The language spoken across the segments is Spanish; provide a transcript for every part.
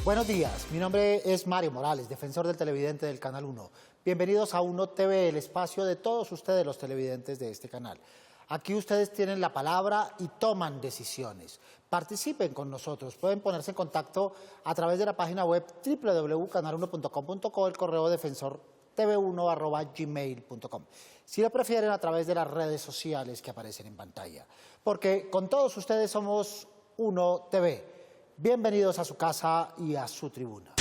Buenos días, mi nombre es Mario Morales, defensor del televidente del Canal 1. Bienvenidos a Uno TV, el espacio de todos ustedes, los televidentes de este canal. Aquí ustedes tienen la palabra y toman decisiones. Participen con nosotros, pueden ponerse en contacto a través de la página web www.canal1.com.co, el correo defensortv1@gmail.com. Si lo prefieren, a través de las redes sociales que aparecen en pantalla. Porque con todos ustedes somos Uno TV. Bienvenidos a su casa y a su tribuna.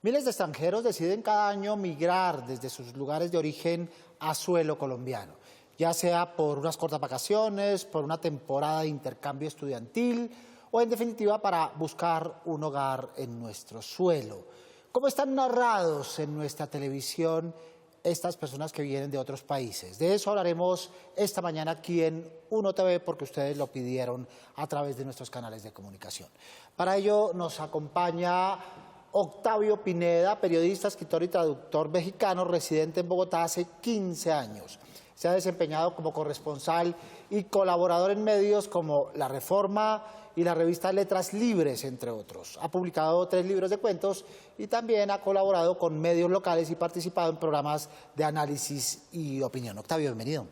Miles de extranjeros deciden cada año migrar desde sus lugares de origen a suelo colombiano, ya sea por unas cortas vacaciones, por una temporada de intercambio estudiantil o en definitiva para buscar un hogar en nuestro suelo. ¿Cómo están narrados en nuestra televisión estas personas que vienen de otros países? De eso hablaremos esta mañana aquí en Uno TV, porque ustedes lo pidieron a través de nuestros canales de comunicación. Para ello nos acompaña Octavio Pineda, periodista, escritor y traductor mexicano, residente en Bogotá hace 15 años. Se ha desempeñado como corresponsal y colaborador en medios como La Reforma y la revista Letras Libres, entre otros. Ha publicado 3 libros de cuentos y también ha colaborado con medios locales y participado en programas de análisis y opinión. Octavio, bienvenido.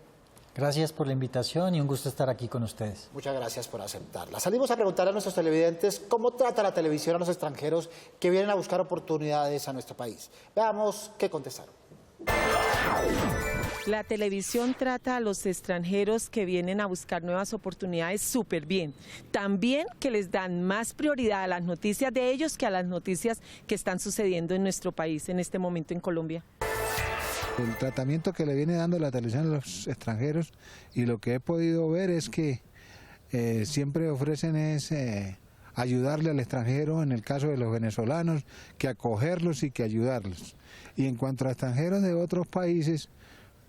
Gracias por la invitación y un gusto estar aquí con ustedes. Muchas gracias por aceptarla. Salimos a preguntar a nuestros televidentes cómo trata la televisión a los extranjeros que vienen a buscar oportunidades a nuestro país. Veamos qué contestaron. La televisión trata a los extranjeros que vienen a buscar nuevas oportunidades súper bien. También que les dan más prioridad a las noticias de ellos que a las noticias que están sucediendo en nuestro país en este momento en Colombia. El tratamiento que le viene dando la televisión a los extranjeros, y lo que he podido ver es que siempre ofrecen ayudarle al extranjero, en el caso de los venezolanos, que acogerlos y que ayudarlos. Y en cuanto a extranjeros de otros países,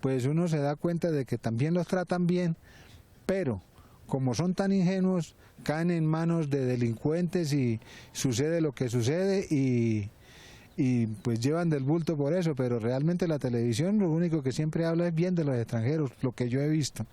pues uno se da cuenta de que también los tratan bien, pero como son tan ingenuos, caen en manos de delincuentes y sucede lo que sucede y pues llevan del bulto por eso. Pero realmente la televisión lo único que siempre habla es bien de los extranjeros, lo que yo he visto.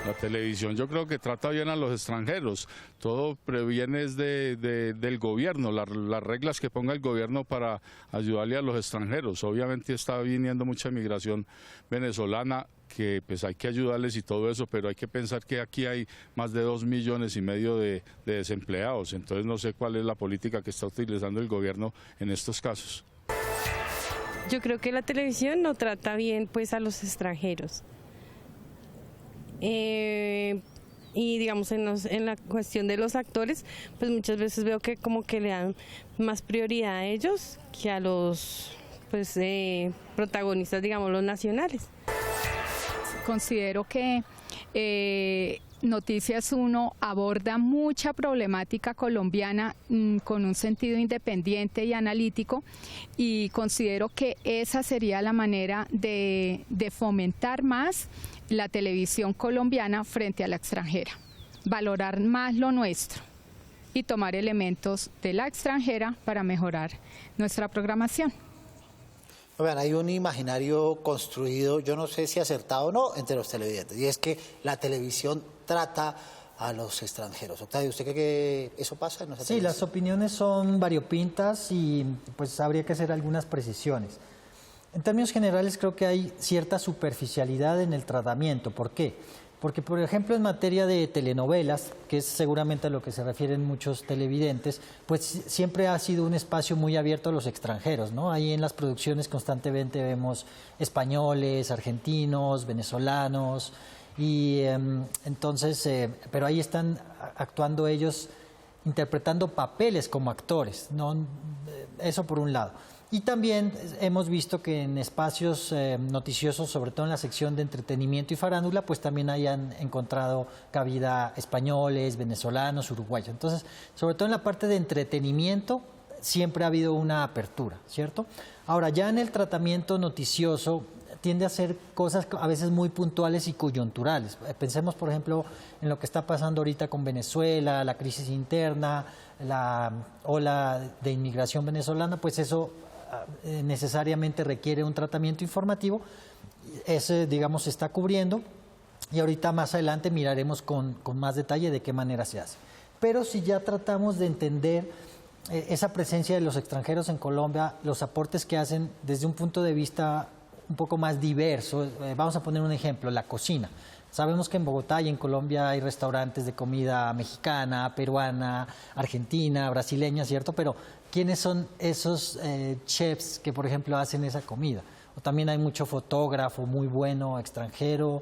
La televisión yo creo que trata bien a los extranjeros, todo previene del gobierno, las reglas que ponga el gobierno para ayudarle a los extranjeros. Obviamente está viniendo mucha migración venezolana, que pues hay que ayudarles y todo eso, pero hay que pensar que aquí hay más de 2,5 millones de desempleados, entonces no sé cuál es la política que está utilizando el gobierno en estos casos. Yo creo que la televisión no trata bien pues a los extranjeros. Y digamos en la cuestión de los actores, pues muchas veces veo que como que le dan más prioridad a ellos que a los pues protagonistas, digamos, los nacionales. Considero que Noticias 1 aborda mucha problemática colombiana con un sentido independiente y analítico, y considero que esa sería la manera de fomentar más la televisión colombiana frente a la extranjera, valorar más lo nuestro y tomar elementos de la extranjera para mejorar nuestra programación. Vean, hay un imaginario construido, yo no sé si acertado o no, entre los televidentes, y es que la televisión trata a los extranjeros. Octavio, ¿usted cree que eso pasa en nuestra televisión? Sí, las opiniones son variopintas y pues habría que hacer algunas precisiones. En términos generales creo que hay cierta superficialidad en el tratamiento. ¿Por qué? Porque, por ejemplo, en materia de telenovelas, que es seguramente a lo que se refieren muchos televidentes, pues siempre ha sido un espacio muy abierto a los extranjeros, ¿no? Ahí en las producciones constantemente vemos españoles, argentinos, venezolanos, y entonces, pero ahí están actuando ellos, interpretando papeles como actores, ¿no? Eso por un lado. Y también hemos visto que en espacios noticiosos, sobre todo en la sección de entretenimiento y farándula, pues también hayan encontrado cabida españoles, venezolanos, uruguayos. Entonces, sobre todo en la parte de entretenimiento, siempre ha habido una apertura, ¿cierto? Ahora, ya en el tratamiento noticioso tiende a ser cosas a veces muy puntuales y coyunturales. Pensemos, por ejemplo, en lo que está pasando ahorita con Venezuela, la crisis interna, la ola de inmigración venezolana, pues eso necesariamente requiere un tratamiento informativo. Ese, digamos, se está cubriendo y ahorita más adelante miraremos con más detalle de qué manera se hace. Pero si ya tratamos de entender esa presencia de los extranjeros en Colombia, los aportes que hacen desde un punto de vista un poco más diverso. Vamos a poner un ejemplo, la cocina. Sabemos que en Bogotá y en Colombia hay restaurantes de comida mexicana, peruana, argentina, brasileña, ¿cierto? Pero ¿quiénes son esos chefs que, por ejemplo, hacen esa comida? O también hay mucho fotógrafo muy bueno extranjero,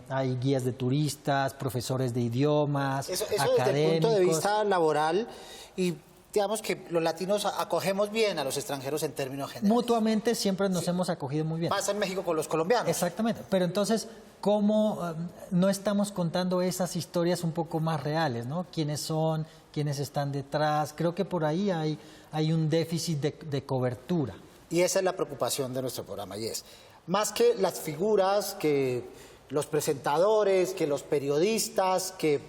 hay guías de turistas, profesores de idiomas, Eso académicos. desde el punto de vista laboral, y digamos que los latinos acogemos bien a los extranjeros en términos generales. Mutuamente siempre nos hemos acogido muy bien. Pasa en México con los colombianos. Exactamente, pero entonces, ¿cómo no estamos contando esas historias un poco más reales, ¿no? ¿Quiénes son? ¿Quiénes están detrás? Creo que por ahí hay un déficit de cobertura. Y esa es la preocupación de nuestro programa, y es, más que las figuras, que los presentadores, que los periodistas, que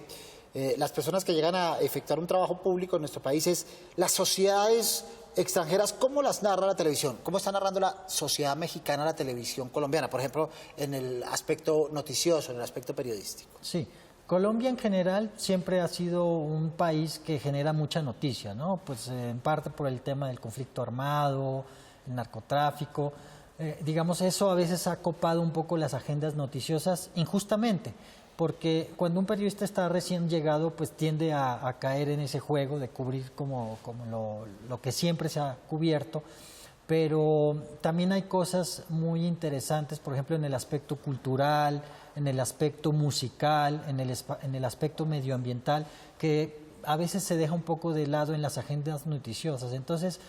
las personas que llegan a efectuar un trabajo público en nuestro país, es las sociedades extranjeras, ¿cómo las narra la televisión? ¿Cómo está narrando la sociedad mexicana la televisión colombiana? Por ejemplo, en el aspecto noticioso, en el aspecto periodístico. Sí, Colombia en general siempre ha sido un país que genera mucha noticia, ¿no? Pues en parte por el tema del conflicto armado, el narcotráfico. Digamos, eso a veces ha copado un poco las agendas noticiosas injustamente, porque cuando un periodista está recién llegado, pues tiende a caer en ese juego de cubrir como lo que siempre se ha cubierto, pero también hay cosas muy interesantes, por ejemplo, en el aspecto cultural, en el aspecto musical, en el aspecto medioambiental, que a veces se deja un poco de lado en las agendas noticiosas. Entonces,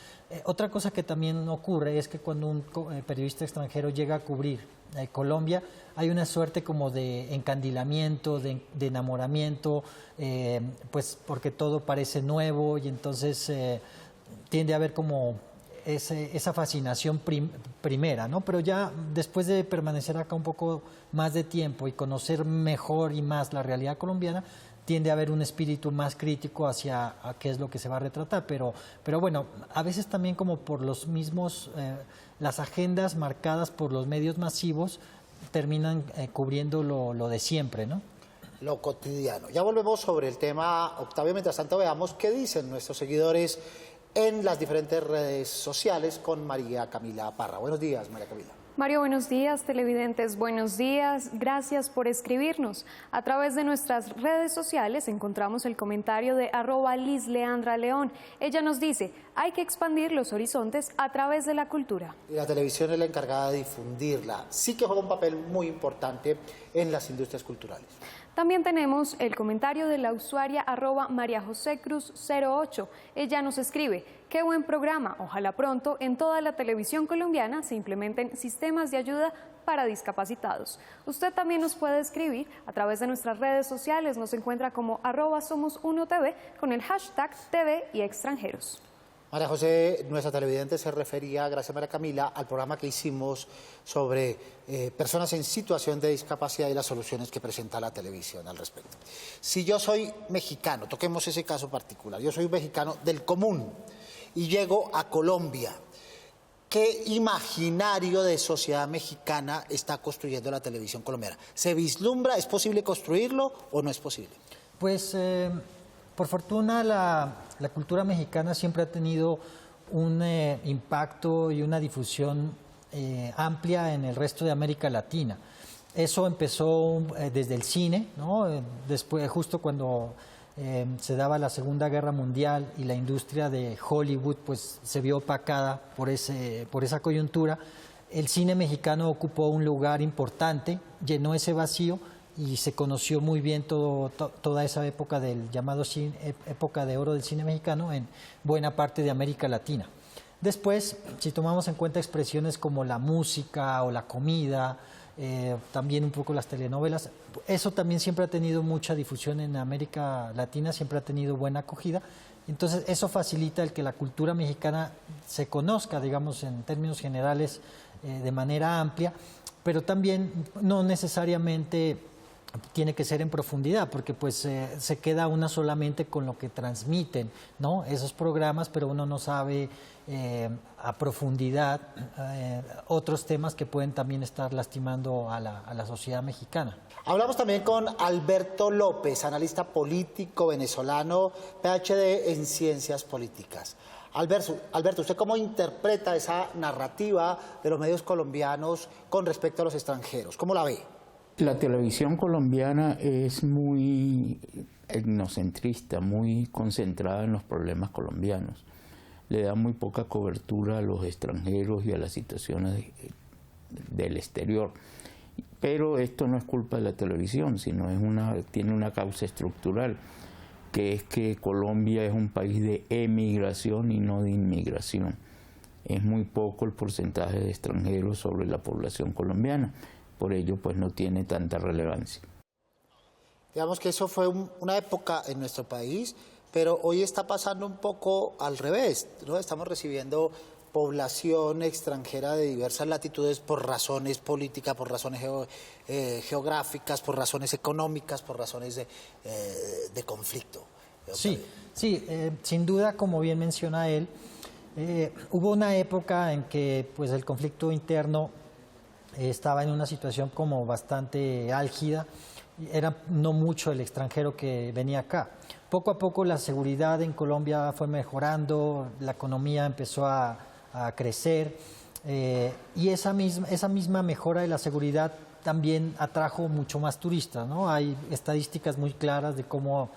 otra cosa que también ocurre es que cuando un periodista extranjero llega a cubrir Colombia, hay una suerte como de encandilamiento, de enamoramiento, pues porque todo parece nuevo y entonces tiende a haber como esa fascinación primera, ¿no? Pero ya después de permanecer acá un poco más de tiempo y conocer mejor y más la realidad colombiana, tiende a haber un espíritu más crítico hacia qué es lo que se va a retratar, pero bueno, a veces también como por los mismos, las agendas marcadas por los medios masivos terminan cubriendo lo de siempre, ¿no? Lo cotidiano. Ya volvemos sobre el tema, Octavio. Mientras tanto, veamos qué dicen nuestros seguidores en las diferentes redes sociales con María Camila Parra. Buenos días, María Camila. Mario, buenos días, televidentes, buenos días, gracias por escribirnos. A través de nuestras redes sociales encontramos el comentario de @LizLeandraLeón. Ella nos dice, hay que expandir los horizontes a través de la cultura. Y la televisión es la encargada de difundirla. Sí que juega un papel muy importante en las industrias culturales. También tenemos el comentario de la usuaria @MariaJoséCruz08. Ella nos escribe, qué buen programa, ojalá pronto en toda la televisión colombiana se implementen sistemas de ayuda para discapacitados. Usted también nos puede escribir a través de nuestras redes sociales, nos encuentra como @Somos1TV con el hashtag TV y extranjeros. María José, nuestra televidente se refería, gracias María Camila, al programa que hicimos sobre personas en situación de discapacidad y las soluciones que presenta la televisión al respecto. Si yo soy mexicano, toquemos ese caso particular, yo soy un mexicano del común y llego a Colombia, ¿qué imaginario de sociedad mexicana está construyendo la televisión colombiana? ¿Se vislumbra? ¿Es posible construirlo o no es posible? Pues por fortuna la cultura mexicana siempre ha tenido un impacto y una difusión amplia en el resto de América Latina. Eso empezó desde el cine, ¿no? Después, justo cuando se daba la Segunda Guerra Mundial y la industria de Hollywood pues se vio opacada por esa coyuntura, el cine mexicano ocupó un lugar importante, llenó ese vacío y se conoció muy bien toda esa época del llamado época de oro del cine mexicano en buena parte de América Latina. Después, si tomamos en cuenta expresiones como la música o la comida, también un poco las telenovelas, eso también siempre ha tenido mucha difusión en América Latina, siempre ha tenido buena acogida. Entonces, eso facilita el que la cultura mexicana se conozca, digamos, en términos generales, de manera amplia, pero también no necesariamente tiene que ser en profundidad, porque pues se queda una solamente con lo que transmiten, ¿no? Esos programas, pero uno no sabe a profundidad otros temas que pueden también estar lastimando a la sociedad mexicana. Hablamos también con Alberto López, analista político venezolano, PhD en Ciencias Políticas. Alberto, ¿usted cómo interpreta esa narrativa de los medios colombianos con respecto a los extranjeros? ¿Cómo la ve? La televisión colombiana es muy etnocentrista, muy concentrada en los problemas colombianos. Le da muy poca cobertura a los extranjeros y a las situaciones del exterior. Pero esto no es culpa de la televisión, sino tiene una causa estructural, que es que Colombia es un país de emigración y no de inmigración. Es muy poco el porcentaje de extranjeros sobre la población colombiana, por ello pues no tiene tanta relevancia. Digamos que eso fue una época en nuestro país, pero hoy está pasando un poco al revés, ¿no? Estamos recibiendo población extranjera de diversas latitudes por razones políticas, por razones geográficas, por razones económicas, por razones de conflicto. Sí, sin duda, como bien menciona él, hubo una época en que pues, el conflicto interno estaba en una situación como bastante álgida, era no mucho el extranjero que venía acá. Poco a poco la seguridad en Colombia fue mejorando, la economía empezó a crecer y esa misma mejora de la seguridad también atrajo mucho más turistas, ¿no? Hay estadísticas muy claras de cómo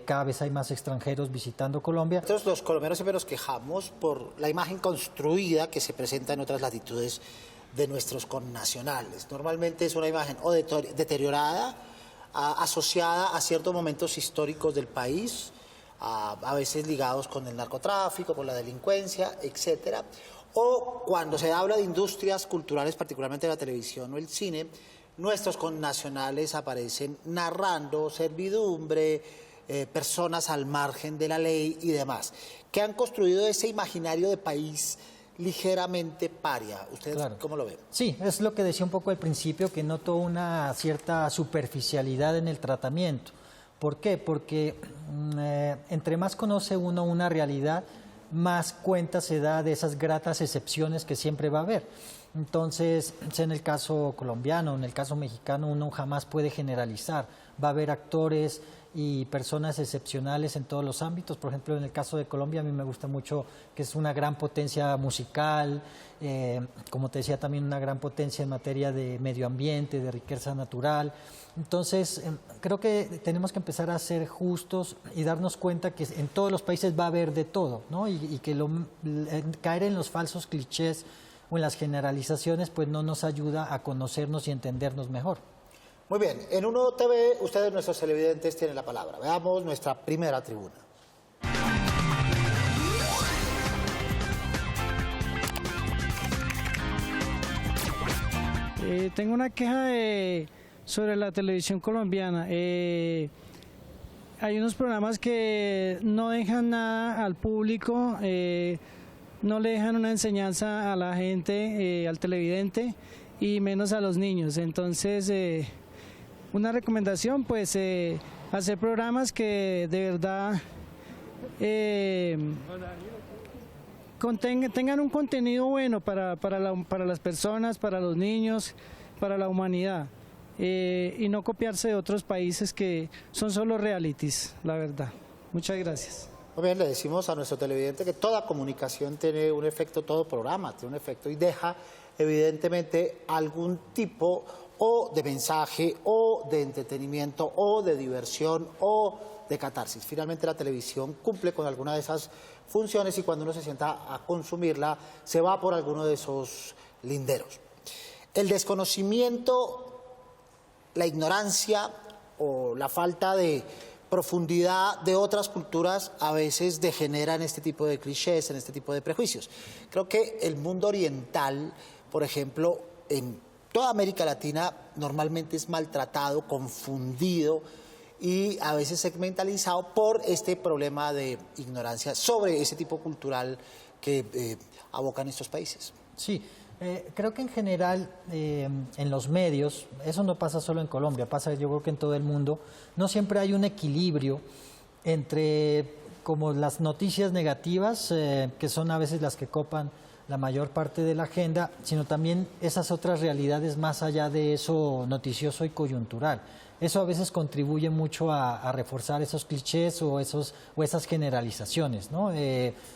cada vez hay más extranjeros visitando Colombia. Nosotros los colombianos siempre nos quejamos por la imagen construida que se presenta en otras latitudes de nuestros connacionales. Normalmente es una imagen o deteriorada, asociada a ciertos momentos históricos del país, a veces ligados con el narcotráfico, con la delincuencia, etcétera. O cuando se habla de industrias culturales, particularmente la televisión o el cine, nuestros connacionales aparecen narrando servidumbre, personas al margen de la ley y demás, que han construido ese imaginario de país ligeramente paria. ¿Ustedes cómo lo ven? Sí, es lo que decía un poco al principio, que noto una cierta superficialidad en el tratamiento. ¿Por qué? Porque entre más conoce uno una realidad, más cuenta se da de esas gratas excepciones que siempre va a haber. Entonces, en el caso colombiano, en el caso mexicano, uno jamás puede generalizar. Va a haber actores y personas excepcionales en todos los ámbitos. Por ejemplo, en el caso de Colombia, a mí me gusta mucho que es una gran potencia musical, como te decía, también una gran potencia en materia de medio ambiente, de riqueza natural. Entonces, creo que tenemos que empezar a ser justos y darnos cuenta que en todos los países va a haber de todo, ¿no? Y que caer en los falsos clichés o en las generalizaciones, pues no nos ayuda a conocernos y entendernos mejor. Muy bien, en Uno TV, ustedes, nuestros televidentes, tienen la palabra. Veamos nuestra primera tribuna. Tengo una queja sobre la televisión colombiana. Hay unos programas que no dejan nada al público, no le dejan una enseñanza a la gente, al televidente, y menos a los niños. Entonces, una recomendación, pues, hacer programas que de verdad tengan un contenido bueno para las personas, para los niños, para la humanidad, y no copiarse de otros países que son solo realities, la verdad. Muchas gracias. Muy bien, le decimos a nuestro televidente que toda comunicación tiene un efecto, todo programa tiene un efecto y deja evidentemente algún tipo o de mensaje o de entretenimiento o de diversión o de catarsis. Finalmente la televisión cumple con alguna de esas funciones y cuando uno se sienta a consumirla se va por alguno de esos linderos. El desconocimiento, la ignorancia o la falta de profundidad de otras culturas a veces degenera en este tipo de clichés, en este tipo de prejuicios. Creo que el mundo oriental, por ejemplo, en toda América Latina normalmente es maltratado, confundido y a veces segmentalizado por este problema de ignorancia sobre ese tipo cultural que abocan estos países. Sí, Creo que en general en los medios, eso no pasa solo en Colombia, pasa yo creo que en todo el mundo, no siempre hay un equilibrio entre como las noticias negativas, que son a veces las que copan la mayor parte de la agenda, sino también esas otras realidades más allá de eso noticioso y coyuntural. Eso a veces contribuye mucho a reforzar esos clichés o esas generalizaciones, ¿no?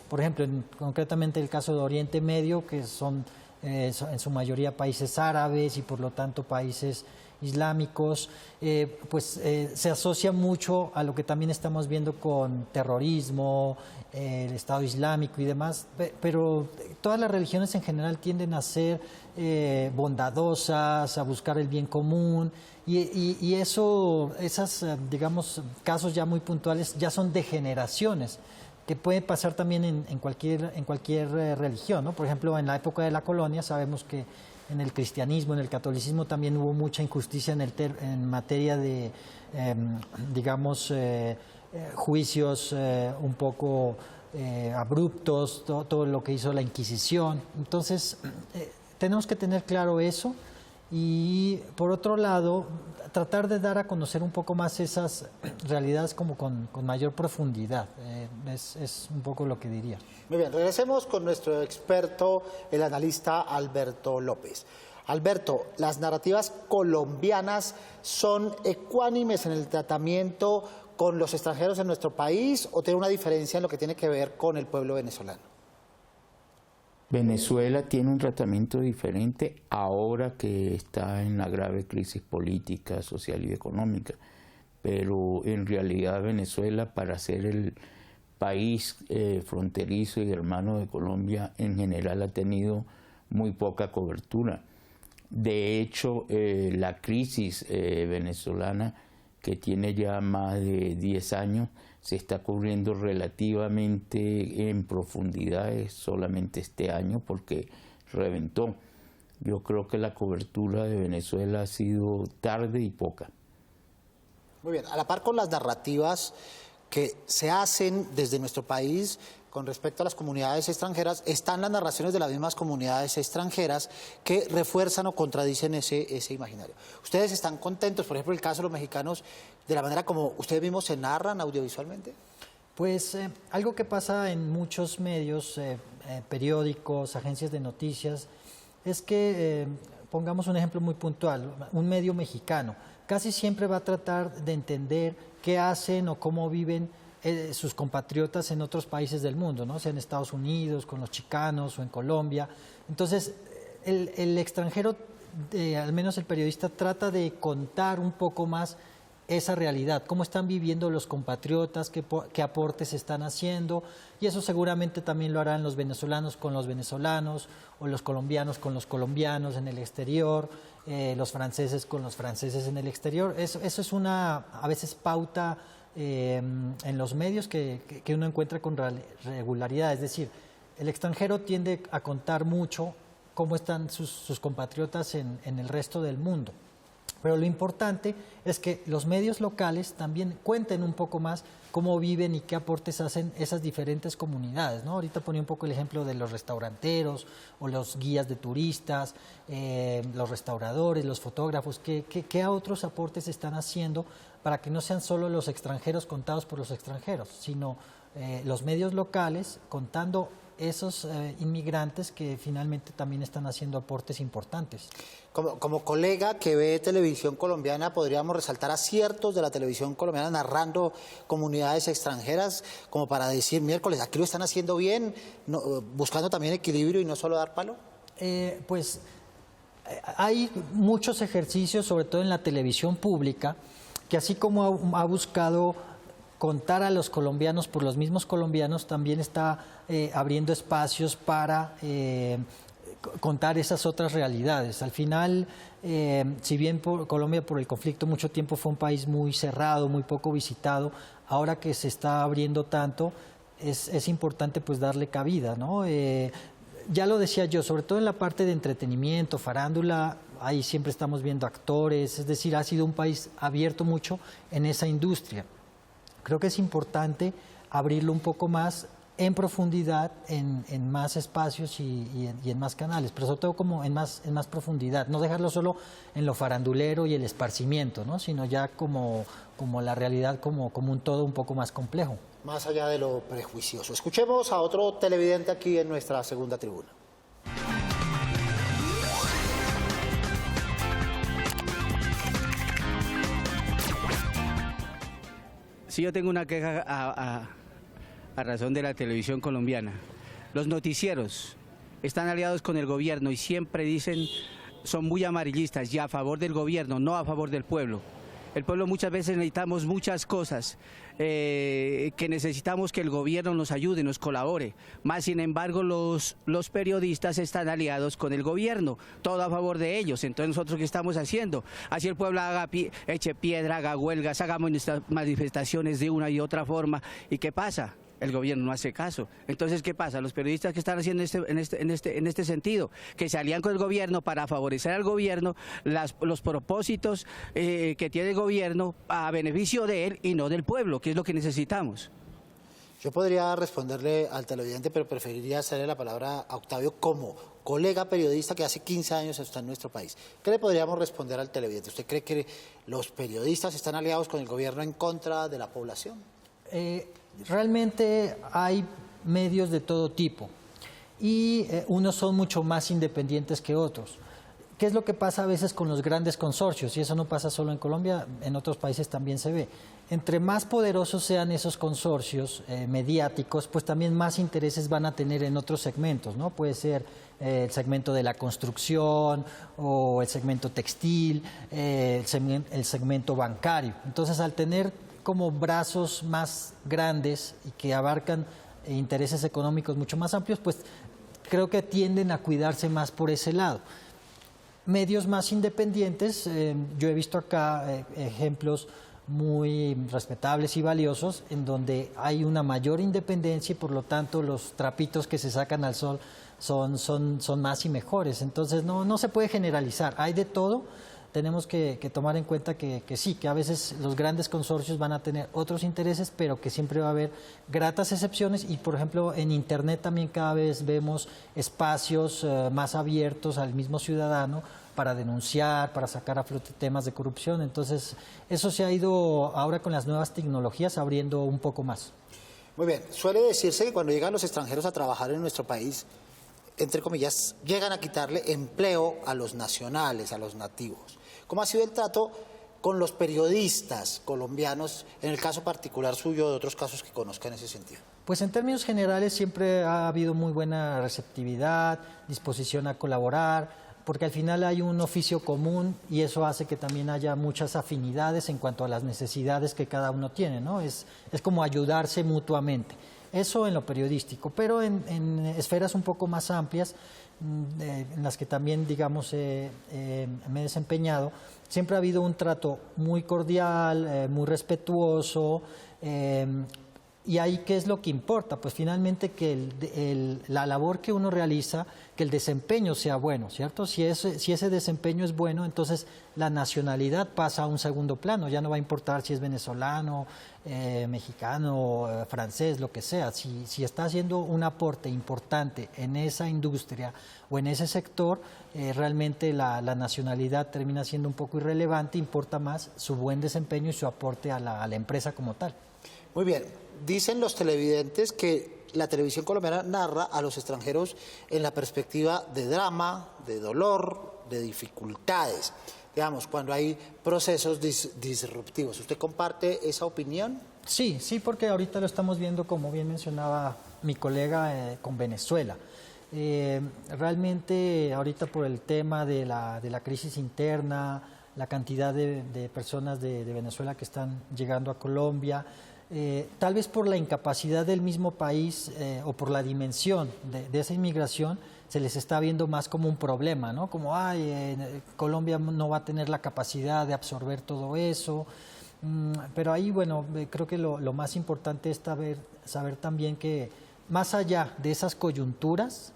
Por ejemplo, concretamente el caso de Oriente Medio, que son en su mayoría países árabes y por lo tanto países islámicos, se asocia mucho a lo que también estamos viendo con terrorismo, el Estado Islámico y demás, pero todas las religiones en general tienden a ser bondadosas, a buscar el bien común y esas, digamos, casos ya muy puntuales ya son degeneraciones que puede pasar también en cualquier religión, ¿no? Por ejemplo, en la época de la colonia sabemos que en el cristianismo, en el catolicismo también hubo mucha injusticia en materia de, digamos, juicios un poco abruptos, todo lo que hizo la Inquisición. Entonces, tenemos que tener claro eso y, por otro lado, tratar de dar a conocer un poco más esas realidades como con mayor profundidad. Es un poco lo que diría. Muy bien, regresemos con nuestro experto, el analista Alberto López. Alberto, ¿las narrativas colombianas son ecuánimes en el tratamiento con los extranjeros en nuestro país o tiene una diferencia en lo que tiene que ver con el pueblo venezolano? Venezuela tiene un tratamiento diferente ahora que está en la grave crisis política, social y económica, pero en realidad Venezuela, para ser el país fronterizo y hermano de Colombia, en general ha tenido muy poca cobertura. De hecho, la crisis venezolana, que tiene ya más de 10 años, se está cubriendo relativamente en profundidad solamente este año porque reventó. Yo creo que la cobertura de Venezuela ha sido tarde y poca. Muy bien, a la par con las narrativas que se hacen desde nuestro país con respecto a las comunidades extranjeras, están las narraciones de las mismas comunidades extranjeras que refuerzan o contradicen ese imaginario. ¿Ustedes están contentos, por ejemplo, el caso de los mexicanos, de la manera como ustedes mismos se narran audiovisualmente? Pues algo que pasa en muchos medios, periódicos, agencias de noticias, es que, pongamos un ejemplo muy puntual, un medio mexicano casi siempre va a tratar de entender qué hacen o cómo viven sus compatriotas en otros países del mundo, ¿no? Sea en Estados Unidos, con los chicanos o en Colombia. Entonces, el extranjero, al menos el periodista, trata de contar un poco más esa realidad, cómo están viviendo los compatriotas, qué aportes están haciendo, y eso seguramente también lo harán los venezolanos con los venezolanos, o los colombianos con los colombianos en el exterior, los franceses con los franceses en el exterior. Eso es una, a veces, pauta en los medios que uno encuentra con regularidad. Es decir, el extranjero tiende a contar mucho cómo están sus compatriotas en el resto del mundo. Pero lo importante es que los medios locales también cuenten un poco más cómo viven y qué aportes hacen esas diferentes comunidades, ¿no? Ahorita ponía un poco el ejemplo de los restauranteros o los guías de turistas, los restauradores, los fotógrafos, qué otros aportes están haciendo para que no sean solo los extranjeros contados por los extranjeros, sino los medios locales contando esos inmigrantes que finalmente también están haciendo aportes importantes. Como colega que ve televisión colombiana, podríamos resaltar aciertos de la televisión colombiana narrando comunidades extranjeras, como para decir, miércoles, aquí lo están haciendo bien, buscando también equilibrio y no solo dar palo. Pues hay muchos ejercicios, sobre todo en la televisión pública, que así como ha buscado contar a los colombianos por los mismos colombianos, también está abriendo espacios para contar esas otras realidades. Al final, si bien Colombia por el conflicto mucho tiempo fue un país muy cerrado, muy poco visitado, ahora que se está abriendo tanto, es importante pues darle cabida, ¿no? Ya lo decía yo, sobre todo en la parte de entretenimiento, farándula, ahí siempre estamos viendo actores, es decir, ha sido un país abierto mucho en esa industria. Creo que es importante abrirlo un poco más en profundidad, en más espacios y en más canales, pero sobre todo como en más profundidad, no dejarlo solo en lo farandulero y el esparcimiento, ¿no? Sino ya como la realidad como un todo un poco más complejo. Más allá de lo prejuicioso. Escuchemos a otro televidente aquí en nuestra segunda tribuna. Sí, yo tengo una queja a razón de la televisión colombiana. Los noticieros están aliados con el gobierno y siempre dicen, son muy amarillistas y a favor del gobierno, no a favor del pueblo. El pueblo muchas veces necesitamos muchas cosas, que necesitamos que el gobierno nos ayude, nos colabore. Más sin embargo, los periodistas están aliados con el gobierno, todo a favor de ellos. Entonces, ¿nosotros qué estamos haciendo? Así el pueblo eche piedra, haga huelgas, hagamos nuestras manifestaciones de una y otra forma. ¿Y qué pasa? El gobierno no hace caso. Entonces, ¿qué pasa? Los periodistas que están haciendo en este sentido, que se alían con el gobierno para favorecer al gobierno los propósitos que tiene el gobierno a beneficio de él y no del pueblo, que es lo que necesitamos. Yo podría responderle al televidente, pero preferiría hacerle la palabra a Octavio como colega periodista que hace 15 años está en nuestro país. ¿Qué le podríamos responder al televidente? ¿Usted cree que los periodistas están aliados con el gobierno en contra de la población? Realmente hay medios de todo tipo y unos son mucho más independientes que otros. ¿Qué es lo que pasa a veces con los grandes consorcios? Y eso no pasa solo en Colombia, en otros países también se ve. Entre más poderosos sean esos consorcios mediáticos, pues también más intereses van a tener en otros segmentos, ¿no? Puede ser el segmento de la construcción o el segmento textil, el segmento bancario. Entonces, al tener como brazos más grandes y que abarcan intereses económicos mucho más amplios, pues creo que tienden a cuidarse más por ese lado. Medios más independientes, yo he visto acá ejemplos muy respetables y valiosos en donde hay una mayor independencia y por lo tanto los trapitos que se sacan al sol son más y mejores. Entonces no se puede generalizar, hay de todo. Tenemos que tomar en cuenta que sí, que a veces los grandes consorcios van a tener otros intereses, pero que siempre va a haber gratas excepciones y, por ejemplo, en Internet también cada vez vemos espacios más abiertos al mismo ciudadano para denunciar, para sacar a flote temas de corrupción. Entonces, eso se ha ido ahora con las nuevas tecnologías abriendo un poco más. Muy bien, suele decirse que cuando llegan los extranjeros a trabajar en nuestro país, entre comillas, llegan a quitarle empleo a los nacionales, a los nativos. ¿Cómo ha sido el trato con los periodistas colombianos, en el caso particular suyo, de otros casos que conozca en ese sentido? Pues en términos generales siempre ha habido muy buena receptividad, disposición a colaborar, porque al final hay un oficio común y eso hace que también haya muchas afinidades en cuanto a las necesidades que cada uno tiene, ¿no? Es como ayudarse mutuamente. Eso en lo periodístico, pero en esferas un poco más amplias, en las que también, digamos, me he desempeñado, siempre ha habido un trato muy cordial, muy respetuoso, y ahí, ¿qué es lo que importa? Pues finalmente que la labor que uno realiza, que el desempeño sea bueno, ¿cierto? Si ese desempeño es bueno, entonces la nacionalidad pasa a un segundo plano, ya no va a importar si es venezolano, mexicano, francés, lo que sea. Si está haciendo un aporte importante en esa industria o en ese sector, realmente la nacionalidad termina siendo un poco irrelevante, importa más su buen desempeño y su aporte a la empresa como tal. Muy bien, dicen los televidentes que la televisión colombiana narra a los extranjeros en la perspectiva de drama, de dolor, de dificultades, digamos, cuando hay procesos disruptivos. ¿Usted comparte esa opinión? Sí, porque ahorita lo estamos viendo, como bien mencionaba mi colega, con Venezuela. Realmente ahorita por el tema de la crisis interna, la cantidad de personas de Venezuela que están llegando a Colombia, tal vez por la incapacidad del mismo país o por la dimensión de esa inmigración, se les está viendo más como un problema, ¿no? Como, Colombia no va a tener la capacidad de absorber todo eso. Pero ahí, bueno, creo que lo más importante es saber también que más allá de esas coyunturas,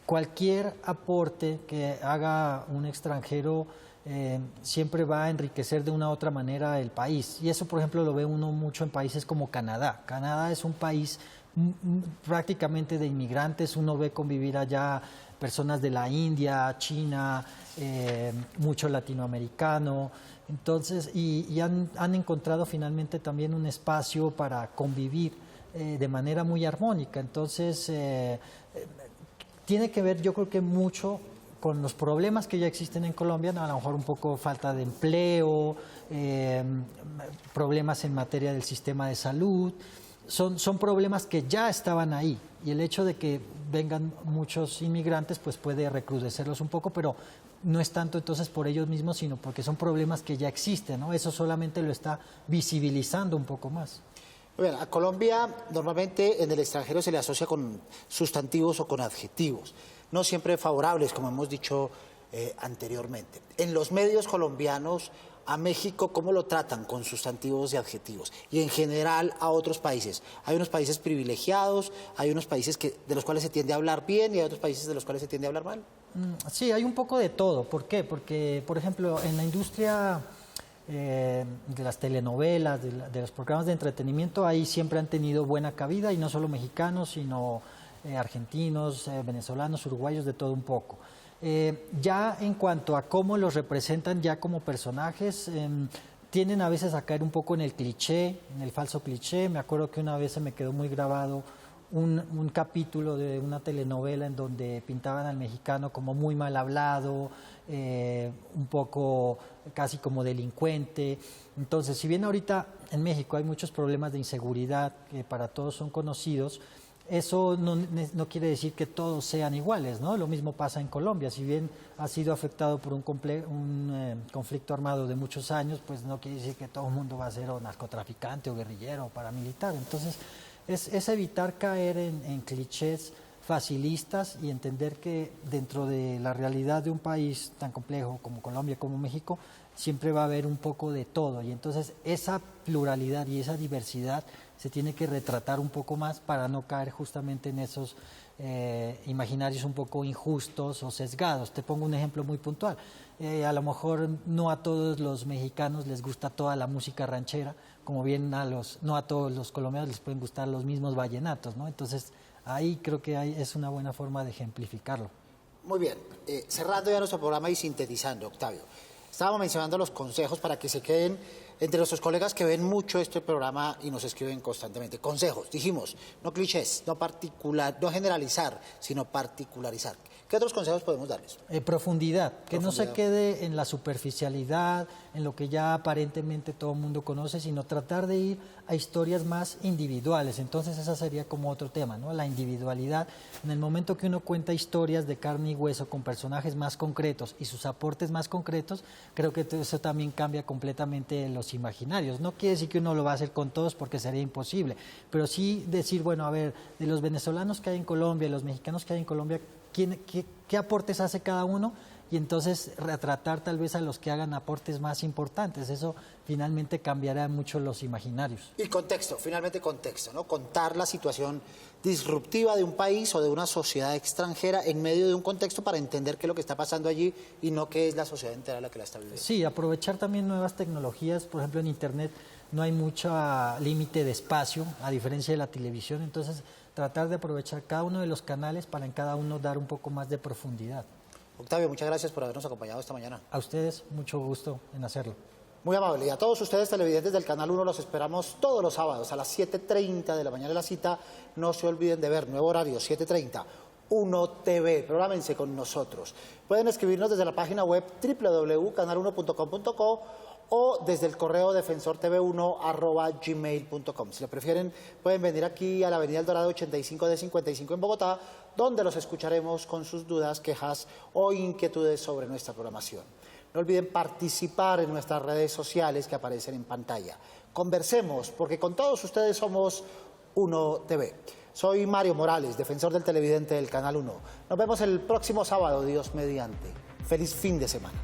cualquier aporte que haga un extranjero siempre va a enriquecer de una u otra manera el país. Y eso, por ejemplo, lo ve uno mucho en países como Canadá. Canadá es un país prácticamente de inmigrantes. Uno ve convivir allá personas de la India, China, mucho latinoamericano. Entonces, y han encontrado finalmente también un espacio para convivir de manera muy armónica. Entonces, tiene que ver, yo creo que mucho con los problemas que ya existen en Colombia, a lo mejor un poco falta de empleo, problemas en materia del sistema de salud. Son problemas que ya estaban ahí, y el hecho de que vengan muchos inmigrantes pues puede recrudecerlos un poco, pero no es tanto entonces por ellos mismos, sino porque son problemas que ya existen, ¿no? Eso solamente lo está visibilizando un poco más. Muy bien, a Colombia normalmente en el extranjero se le asocia con sustantivos o con adjetivos, no siempre favorables, como hemos dicho anteriormente. En los medios colombianos, a México, ¿cómo lo tratan con sustantivos y adjetivos? Y en general a otros países. Hay unos países privilegiados, hay unos países de los cuales se tiende a hablar bien y hay otros países de los cuales se tiende a hablar mal. Sí, hay un poco de todo. ¿Por qué? Porque, por ejemplo, en la industria de las telenovelas, de los programas de entretenimiento, ahí siempre han tenido buena cabida, y no solo mexicanos, sino argentinos, venezolanos, uruguayos, de todo un poco. Ya en cuanto a cómo los representan ya como personajes, tienden a veces a caer un poco en el cliché, en el falso cliché. Me acuerdo que una vez se me quedó muy grabado un capítulo de una telenovela en donde pintaban al mexicano como muy mal hablado, un poco casi como delincuente. Entonces, si bien ahorita en México hay muchos problemas de inseguridad que para todos son conocidos, eso no quiere decir que todos sean iguales, ¿no? Lo mismo pasa en Colombia. Si bien ha sido afectado por un conflicto armado de muchos años, pues no quiere decir que todo el mundo va a ser o narcotraficante o guerrillero o paramilitar. Entonces, es evitar caer en clichés facilistas y entender que dentro de la realidad de un país tan complejo como Colombia, como México, siempre va a haber un poco de todo. Y entonces esa pluralidad y esa diversidad se tiene que retratar un poco más para no caer justamente en esos imaginarios un poco injustos o sesgados. Te pongo un ejemplo muy puntual. A lo mejor no a todos los mexicanos les gusta toda la música ranchera, como bien no a todos los colombianos les pueden gustar los mismos vallenatos, ¿no? Entonces, ahí creo que es una buena forma de ejemplificarlo. Muy bien, cerrando ya nuestro programa y sintetizando, Octavio. Estábamos mencionando los consejos para que se queden entre nuestros colegas que ven mucho este programa y nos escriben constantemente. Consejos, dijimos, no clichés, no generalizar, sino particularizar. ¿Qué otros consejos podemos darles? Profundidad, que no se quede en la superficialidad, en lo que ya aparentemente todo el mundo conoce, sino tratar de ir a historias más individuales. Entonces esa sería como otro tema, ¿no? La individualidad. En el momento que uno cuenta historias de carne y hueso con personajes más concretos y sus aportes más concretos, creo que eso también cambia completamente los imaginarios. No quiere decir que uno lo va a hacer con todos porque sería imposible, pero sí decir, bueno, a ver, de los venezolanos que hay en Colombia, de los mexicanos que hay en Colombia, ¿qué aportes hace cada uno? Y entonces retratar tal vez a los que hagan aportes más importantes. Eso finalmente cambiará mucho los imaginarios. Y contexto, finalmente contexto, ¿no? Contar la situación disruptiva de un país o de una sociedad extranjera en medio de un contexto para entender qué es lo que está pasando allí y no qué es la sociedad entera la que la está viviendo. Sí, aprovechar también nuevas tecnologías. Por ejemplo, en Internet no hay mucho límite de espacio, a diferencia de la televisión. Entonces, tratar de aprovechar cada uno de los canales para en cada uno dar un poco más de profundidad. Octavio, muchas gracias por habernos acompañado esta mañana. A ustedes, mucho gusto en hacerlo. Muy amable. Y a todos ustedes televidentes del Canal 1 los esperamos todos los sábados a las 7:30 de la mañana de la cita. No se olviden de ver, nuevo horario, 7:30, 1 TV. Prográmense con nosotros. Pueden escribirnos desde la página web www.canal1.com.co o desde el correo defensortv1@gmail.com. Si lo prefieren, pueden venir aquí a la Avenida El Dorado 85D55 en Bogotá, donde los escucharemos con sus dudas, quejas o inquietudes sobre nuestra programación. No olviden participar en nuestras redes sociales que aparecen en pantalla. Conversemos, porque con todos ustedes somos 1 TV. Soy Mario Morales, defensor del televidente del Canal 1. Nos vemos el próximo sábado, Dios mediante. Feliz fin de semana.